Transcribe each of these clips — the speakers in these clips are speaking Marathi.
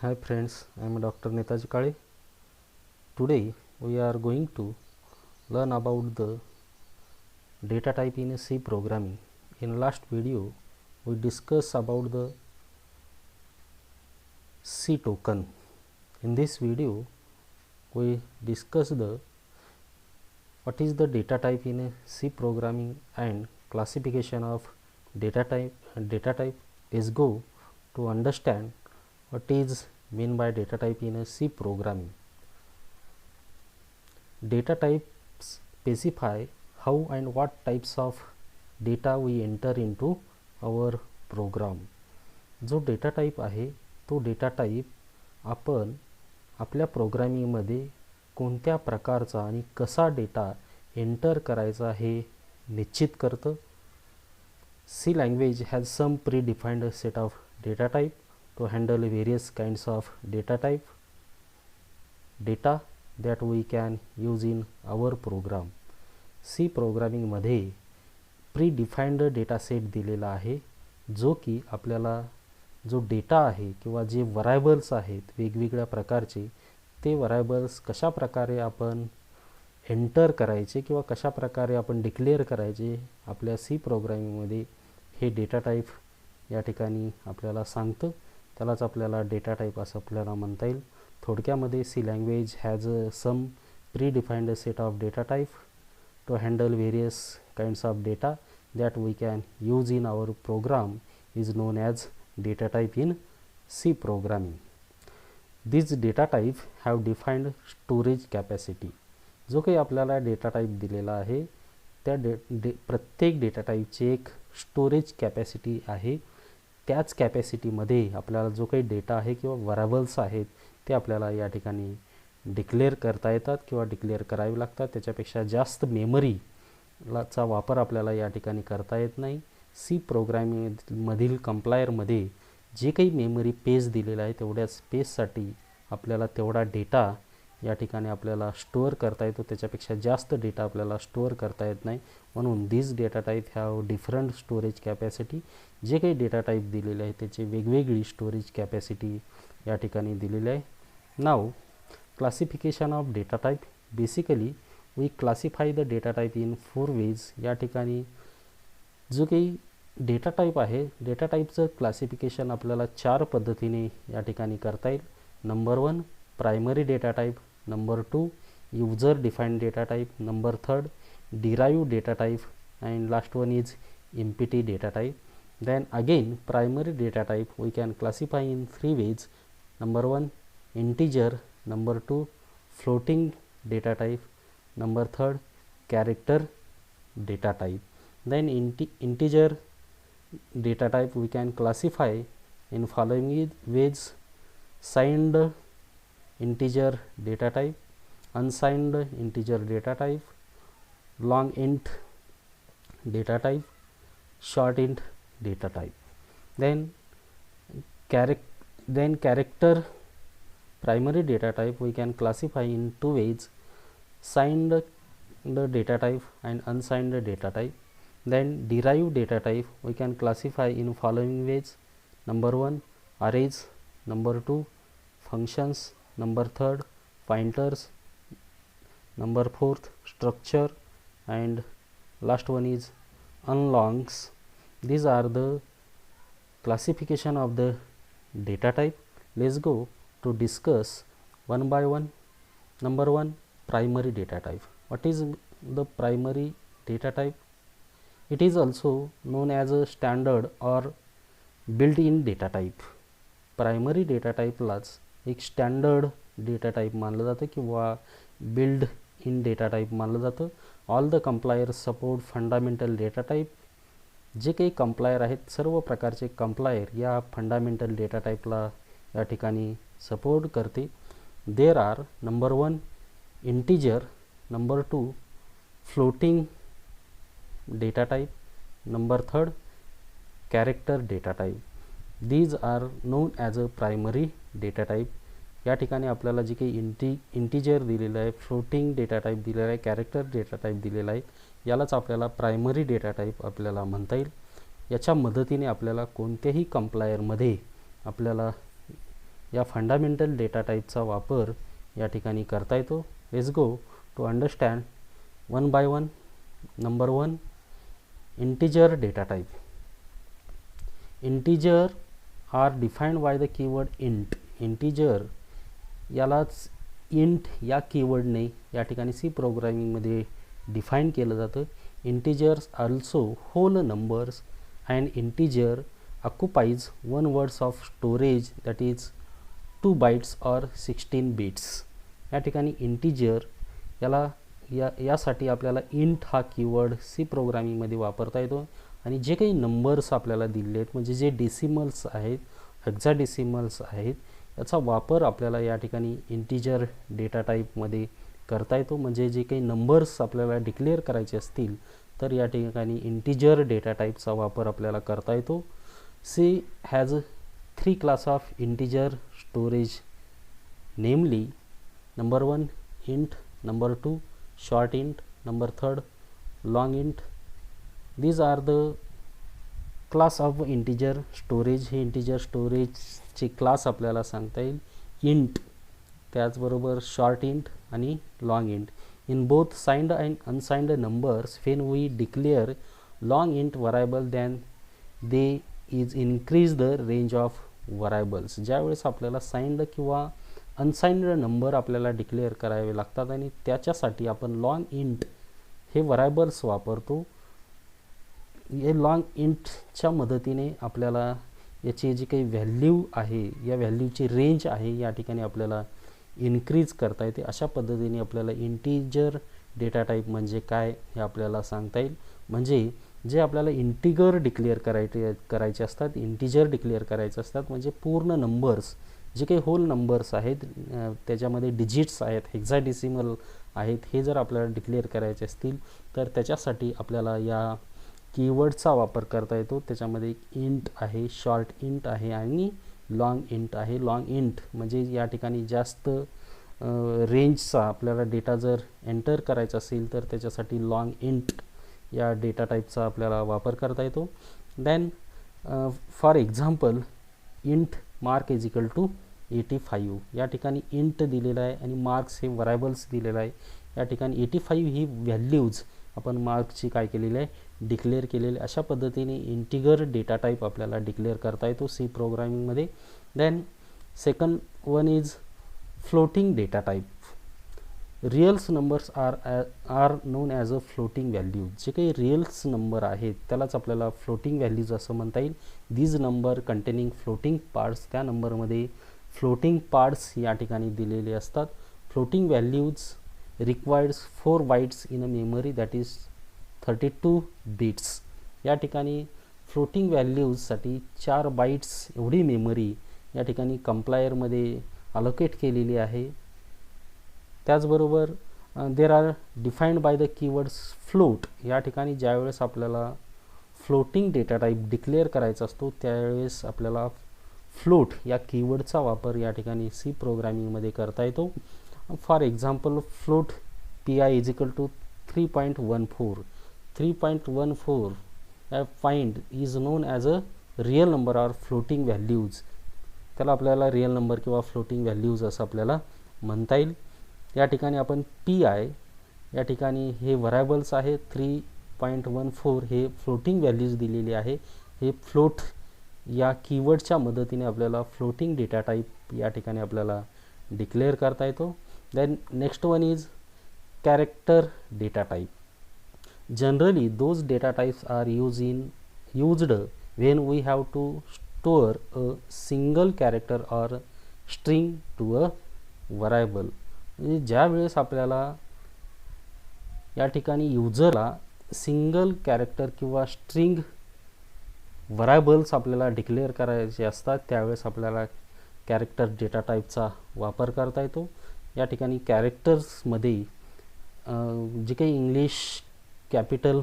Hi friends, I am Dr. Netaji Kale. Today we are going to learn about the data type in C programming. In last video we discussed about the C token. In this video we discuss the what is the data type in C programming and classification of data type. Let's go to understand what is mean by data type in C programming. Data types specify how and what types of data we enter into our program. जो डेटा टाइप आहे तो डेटा टाइप आपण आपल्या प्रोग्रामिंगमध्ये कोणत्या प्रकारचा आणि कसा डेटा एंटर करायचा हे निश्चित करतं. C language has some predefined set of data type to handle various kinds of data that we can use in our program. C programming मध्ये प्रीडिफाइंड डेटा सेट दिलेला आहे जो की आपल्याला जो डेटा आहे किंवा जे व्हरायबल्स आहेत वेगवेगळ्या प्रकारचे ते व्हरायबल्स कशा प्रकारे आपण एंटर करायचे किंवा कशा प्रकारे आपण डिक्लेअर करायचे आपल्या सी प्रोग्रामिंग मध्ये हे डेटा टाइप या ठिकाणी आपल्याला सांगतं. त्यालाच आपल्याला डेटा टाइप असं आपल्याला म्हणता येईल. थोडक्यामध्ये C language has some predefined set of data type to handle various kinds of data that we can use in our program is known as data type in C programming. These data type have defined storage capacity. जो काही आपल्याला डेटा टाइप दिलेला आहे त्या प्रत्येक डेटा टाइपची एक स्टोरेज कॅपॅसिटी आहे. त्याच कॅपॅसिटीमध्ये आपल्याला जो काही डेटा आहे किंवा व्हरायबल्स आहेत ते आपल्याला या ठिकाणी डिक्लेअर करता येतात किंवा डिक्लेअर करावे लागतात. त्याच्यापेक्षा जास्त मेमरी चा वापर आपल्याला या ठिकाणी करता येत नाही. सी प्रोग्रामिंग मधील कंप्लायरमध्ये जे काही मेमरी पेज दिलेला आहे तेवढ्या स्पेससाठी आपल्याला तेवढा डेटा या ठिकाणी आपल्याला स्टोअर करता येतो. त्याच्यापेक्षा जास्त डेटा आपल्याला स्टोअर करता येत नाही. म्हणून this data type have different storage capacity. जे काही डेटा टाइप दिलेले आहे त्याची वेगवेगळी स्टोरेज कॅपॅसिटी या ठिकाणी दिलेली आहे. नाव classification of data type. Basically we classify the data type in 4 ways. या ठिकाणी जो काही डेटा टाइप आहे डेटा टाइपचं क्लासिफिकेशन आपल्याला 4 पद्धतीने या ठिकाणी करता येईल. Number 1 primary data type, number 2 user defined data type, number 3 derived data type and last one is empty data type. Then again primary data type we can classify in 3 ways. Number 1 integer, number 2 floating data type, number 3 character data type. Then integer data type we can classify in following ways: signed integer data type, unsigned integer data type, long int data type, short int data type. Then character primary data type we can classify in 2 ways: signed the data type and unsigned data type. Then derived data type we can classify in following ways: number 1 arrays, number 2 functions, number 3 pointers, number 4 structure, and last one is unlongs. These are the classification of the data type. Let's go to discuss one by one. Number 1 primary data type. What is the primary data type? It is also known as a standard or built-in data type. Primary data टाइपलाच एक स्टँडर्ड डेटा टाइप मानलं जातं किंवा बिल्ड इन डेटा टाइप मानलं जातं. All the compiler support fundamental data type. जे काही कंप्लायर आहेत सर्व प्रकारचे कंप्लायर या फंडामेंटल डेटा टाइपला या ठिकाणी सपोर्ट करते. There are number 1 integer, number 2 floating data type, number 3 character data type. These are known as a primary data type. या ठिकाणी आपल्याला जे काही इंटिजर दिलेलं आहे, फ्लोटिंग डेटा टाइप दिलेला आहे, कॅरेक्टर डेटा टाइप दिलेला आहे यालाच आपल्याला प्रायमरी डेटा टाइप आपल्याला म्हणता येईल. याच्या मदतीने आपल्याला कोणत्याही कंप्लायरमध्ये आपल्याला या फंडामेंटल डेटा टाईपचा वापर या ठिकाणी करता येतो. Let's go to understand one by one. Number 1, integer data type. Integer are defined by the keyword int. Integer यालाच इंट या कीवर्डने या ठिकाणी सी प्रोग्रामिंगमध्ये डिफाईन केलं जातं. Integers also whole numbers and integer occupies 1 words of storage, that is 2 bytes or 16 bits. या ठिकाणी इंटिजर यासाठी आपल्याला इंट हा कीवर्ड सी प्रोग्रामिंगमध्ये वापरता येतो. आणि जे काही नंबर्स आपल्याला दिले आहेत, म्हणजे जे डेसिमल्स आहेत, हेक्साडेसिमल्स आहेत, याचा वापर आपल्याला या ठिकाणी इंटिजर डेटा टाईपमध्ये करता येतो. म्हणजे जे काही नंबर्स आपल्याला डिक्लेअर करायचे असतील तर या ठिकाणी इंटिजर डेटा टाईपचा वापर आपल्याला करता येतो. C has 3 class of integer storage, namely number 1 int, number 2 short int, number 3 long int. These are the class of integer storage. हे integer storage ची क्लास आपल्याला सांगता येईल. int, त्याचबरोबर short int आणि long int. In both signed and unsigned numbers, when we declare long int variable, then they is increase the range of variables. ज्यावेळेस आपल्याला साइंड किंवा अनसाइंड नंबर आपल्याला डिक्लेअर करावे लागतात आणि त्याच्यासाठी आपण लॉंग इंट हे व्हरायबल्स वापरतो. हे लॉंग इंटच्या मदतीने आपल्याला याची जी काही व्हॅल्यू आहे, या व्हॅल्यूची रेंज आहे, या ठिकाणी आपल्याला इन्क्रीज करता येते. अशा पद्धतीने आपल्याला इंटिजर डेटा टाईप म्हणजे काय हे आपल्याला सांगता येईल. म्हणजे जे आपल्याला इंटिगर डिक्लेअर करायचे असतात, इंटिजर डिक्लेअर करायचे असतात, म्हणजे पूर्ण नंबर्स, जे काही होल नंबर्स आहेत, त्याच्यामध्ये डिजिट्स आहेत, हेक्साडेसिमल आहेत, हे जर आपल्याला डिक्लेअर करायचे असतील तर त्याच्यासाठी आपल्याला या कीवर्डचा वापर करता येतो. त्याच्यामध्ये इंट आहे, शॉर्ट इंट आहे आणि लॉंग इंट आहे. लॉंग इंट म्हणजे या ठिकाणी जास्त रेंजचा आपल्याला डेटा जर एंटर करायचा असेल तर त्याच्यासाठी लॉंग इंट या डेटा टाईपचा आपल्याला वापर करता येतो. Then for example int mark is equal to 85. या ठिकाणी इंट दिलेला आहे आणि मार्क्स हे व्हरायबल्स दिलेलं आहे. या ठिकाणी 85 ही व्हॅल्यूज आपण मार्क्सची काय केलेली आहे, डिक्लेअर केलेली. अशा पद्धतीने इंटिगर डेटा टाईप आपल्याला डिक्लेअर करता येतो सी प्रोग्रामिंगमध्ये. Then second one is floating data type. Reals numbers are known as a floating value. जे काही रिअल्स नंबर आहेत त्यालाच आपल्याला फ्लोटिंग व्हॅल्यूज असं म्हणता येईल. These number containing floating parts, त्या नंबरमध्ये फ्लोटिंग पार्ट्स या ठिकाणी दिलेले असतात. Floating values requires 4 bytes in a memory, that is 32 bits. या ठिकाणी फ्लोटिंग व्हॅल्यूजसाठी 4 बाइट्स एवढी मेमरी या ठिकाणी कंप्लायरमध्ये अलोकेट केलेली आहे. त्याचबरोबर there are defined by the keywords float. या ठिकाणी ज्यावेळेस आपल्याला फ्लोटिंग डेटा टाईप डिक्लेअर करायचा असतो त्यावेळेस आपल्याला फ्लोट या कीवर्डचा वापर या ठिकाणी सी प्रोग्रामिंगमध्ये करता येतो. For example float PI is equal to 3.14. 3.14 find is known as a real number or floating values. त्याला आपल्याला रिअल नंबर किंवा फ्लोटिंग व्हॅल्यूज असं आपल्याला म्हणता येईल. या ठिकाणी आपण PI या ठिकाणी हे व्हरायबल्स आहे, 3.14 हे फ्लोटिंग व्हॅल्यूज दिलेली आहे. हे फ्लोट या कीवर्डच्या मदतीने आपल्याला फ्लोटिंग डेटा टाईप या ठिकाणी आपल्याला डिक्लेअर करता येतो. Then next one is character data type. Generally those data types are used when we have to store a single character or string to a variable. म्हणजे ज्या वेळेस आपल्याला या ठिकाणी युजरला सिंगल कॅरेक्टर किंवा स्ट्रिंग व्हरायबल्स आपल्याला डिक्लेअर करायचे असतात त्यावेळेस आपल्याला कॅरेक्टर डेटा टाईपचा वापर करता येतो. या ठिकाणी कॅरेक्टर्समध्ये जे काही English capital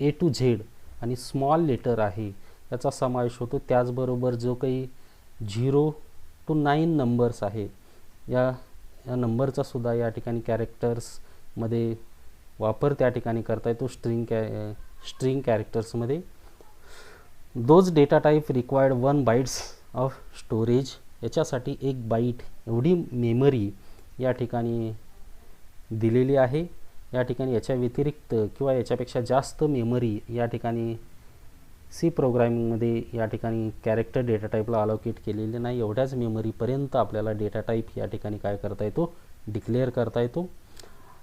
A to Z आणि स्मॉल लेटर आहे याचा समावेश होतो. त्याचबरोबर जो काही 0 to 9 नंबर्स आहे या नंबरचा सुद्धा या ठिकाणी कॅरेक्टर्समध्ये वापर त्या ठिकाणी करता येतो स्ट्रिंग कॅरेक्टर्समध्ये. Those data type required 1 bytes of storage. याच्यासाठी 1 बाईट एवढी मेमरी या ठिकाणी दिलेली आहे. या ठिकाणी याच्या व्यतिरिक्त किंवा याच्यापेक्षा जास्त मेमरी या ठिकाणी सी प्रोग्रामिंगमध्ये या ठिकाणी कॅरेक्टर डेटा टाईपला अलोकेट केलेले नाही. एवढ्याच मेमरीपर्यंत आपल्याला डेटा टाईप या ठिकाणी काय करता येतो, डिक्लेअर करता येतो.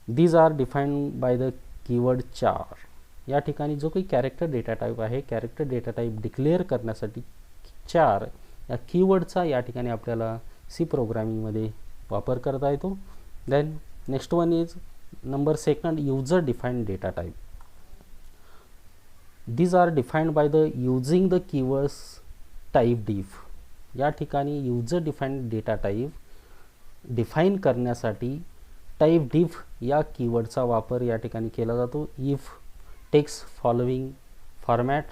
These are defined by the keyword char. या ठिकाणी जो काही कॅरेक्टर डेटा टाईप आहे, कॅरेक्टर डेटा टाईप डिक्लेअर करण्यासाठी चार या कीवर्डचा या ठिकाणी आपल्याला सी प्रोग्रामिंगमध्ये वापर करता येतो. Then next one is number second, user defined data type. These are defined by the using the keywords type diff. या ठिकाणी user defined data type define करण्यासाठी टाइप diff या कीवर्डचा वापर या ठिकाणी केला जातो. इफ टेक्स्ट फॉलोइंग फॉर्मॅट,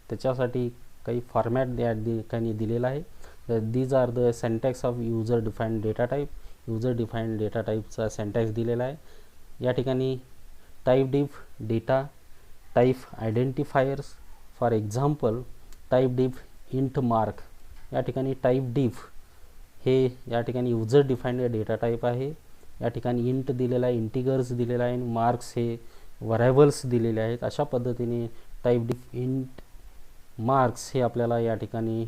त्याच्यासाठी काही फॉर्मॅट या ठिकाणी दिलेला आहे. These are the syntax of user defined data type. User defined data टाइपचा सेंटॅक्स दिलेला आहे. या ठिकाणी type diff data type identifiers, for example type diff int mark. या ठिकाणी टाइप diff हे या ठिकाणी यूजर डिफाइंड डेटा टाइप आहे. या ठिकाणी इंट दिलेला आहे, इंटिगर्स दिलेला आहे, आणि मार्क्स हे व्हरायबल्स दिलेले आहेत. अशा पद्धतीने टाइप diff इंट मार्क्स हे आपल्याला या ठिकाणी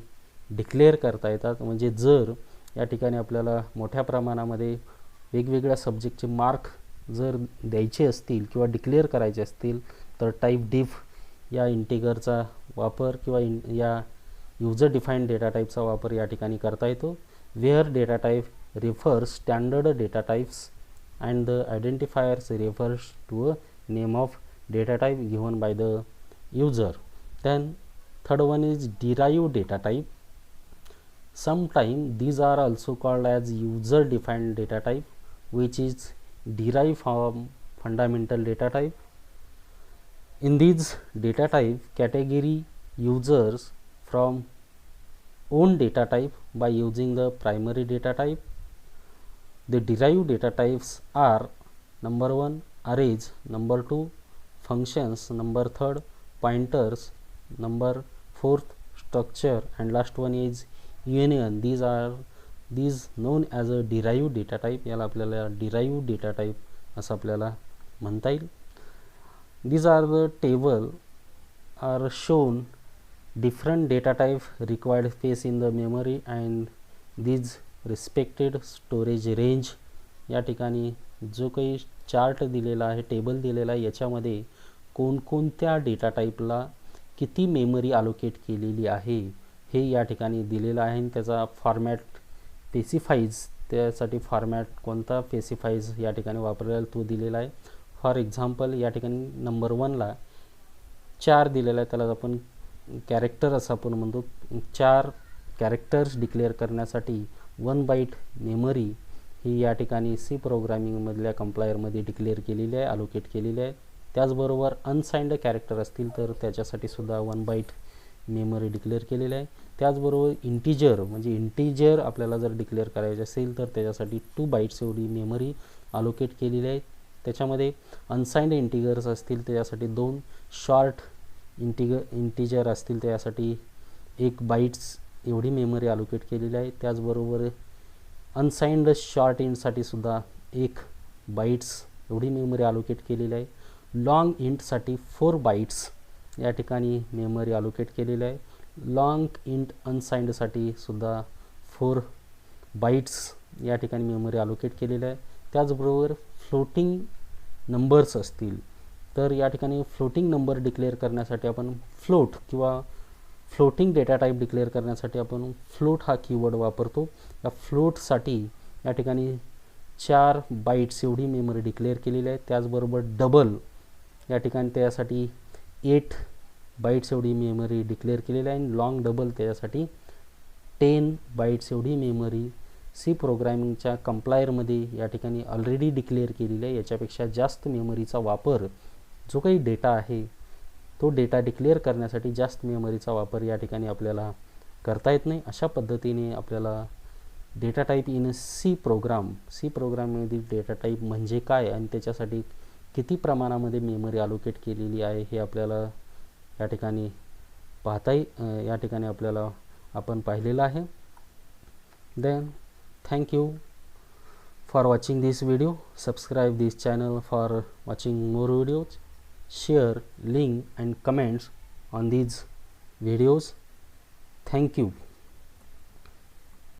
डिक्लेअर करता येतात. म्हणजे जर या ठिकाणी आपल्याला मोठ्या प्रमाणामध्ये वेगवेगळ्या सब्जेक्टचे मार्क जर द्यायचे असतील किंवा डिक्लेअर करायचे असतील तर टाइप diff या इंटिगरचा वापर किंवा या यूजर डिफाइंड डेटा टाइपचा वापर या ठिकाणी करता येतो. Where data type refers standard data types and the identifiers refers to a name of data type given by the user. Then third one is derived data type. Sometimes these are also called as user defined data type, which is derived from fundamental data type. In these data type category users from own data type by using the primary data type. The derived data types are number 1 arrays, number 2 functions, number 3 pointers, number 4 structure, and last one is union. These known as a derived data type. याला आपल्याला derived data type असं आपल्याला म्हणता येईल. These are the table are shown different data type required space in the memory and these respected storage range. या ठिकाणी जो काही चार्ट दिलेला आहे, टेबल दिलेला आहे, याच्यामध्ये कोणकोणत्या डेटा टाईपला किती मेमरी अलोकेट केलेली आहे हे या ठिकाणी दिलेलं आहे. त्याचा फॉर्मॅट स्पेसिफाईज, त्यासाठी फॉर्मॅट कोणता स्पेसिफाईज या ठिकाणी वापरलेला तो दिलेला आहे. फॉर एक्झाम्पल या ठिकाणी नंबर 1ला 4 दिलेला आहे, त्याला आपण कॅरेक्टर असं आपण म्हणतो. 4 कॅरेक्टर्स डिक्लेअर करण्यासाठी 1 बाईट मेमरी ही या ठिकाणी सी प्रोग्रामिंगमधल्या कंप्लायरमध्ये डिक्लेअर केलेली आहे, अलोकेट केलेली आहे. त्याचबरोबर अनसाइंड कॅरेक्टर असतील तर त्याच्यासाठी सुद्धा 1 बाईट मेमरी डिक्लेअर केलेली आहे. त्याचबरोबर इंटिजर, म्हणजे इंटिजर आपल्याला जर डिक्लेअर करायचे असेल तर त्याच्यासाठी 2 बाईट्स एवढी मेमरी अलोकेट केलेली आहे. त्याच्यामध्ये अनसाइंड इंटिजर्स असतील त्याच्यासाठी 2 शॉर्ट इंटिजर असतील त्यासाठी 1 बाईट्स एवढी मेमरी अलोकेट केलेली आहे. त्याचबरोबर अनसाइंड शॉर्ट इंटसाठी सुद्धा 1 बाईट्स एवढी मेमरी अलोकेट केलेली आहे. लॉंग इंटसाठी 4 बाईट्स या ठिकाणी मेमरी अलोकेट केलेली आहे. लॉंग इंट अनसाइंडसाठी सुद्धा 4 बाईट्स या ठिकाणी मेमरी अलोकेट केलेली आहे. त्याचबरोबर फ्लोटिंग नंबर्स असतील तर या ठिकाणी फ्लोटिंग नंबर डिक्लेअर करण्यासाठी आपण फ्लोट किंवा फ्लोटिंग डेटा टाईप डिक्लेअर करण्यासाठी आपण फ्लोट हा कीवर्ड वापरतो. या फ्लोटसाठी या ठिकाणी 4 बाईट्स एवढी मेमरी डिक्लेअर केलेली आहे. त्याचबरोबर डबल या ठिकाणी त्यासाठी 8 बाईट्स एवढी मेमरी डिक्लेअर केलेली आहे. आणि लॉंग डबल त्याच्यासाठी 10 बाईट्स एवढी मेमरी सी प्रोग्रामिंगच्या कंप्लायरमध्ये या ठिकाणी ऑलरेडी डिक्लेअर केलेली आहे. याच्यापेक्षा जास्त मेमरीचा वापर जो काही डेटा आहे तो डेटा डिक्लेअर करण्यासाठी जास्त मेमरीचा वापर या ठिकाणी आपल्याला करता येत नाही. अशा पद्धतीने आपल्याला डेटा टाईप इन सी प्रोग्राममधील डेटा टाईप म्हणजे काय आणि त्याच्यासाठी किती प्रमाणामध्ये मेमरी अलोकेट केलेली आहे हे आपल्याला या ठिकाणी या ठिकाणी आपल्याला आपण पाहिलेलं आहे. Then thank you for watching this video. Subscribe this channel for watching more videos. Share, link and comments on these videos. Thank you.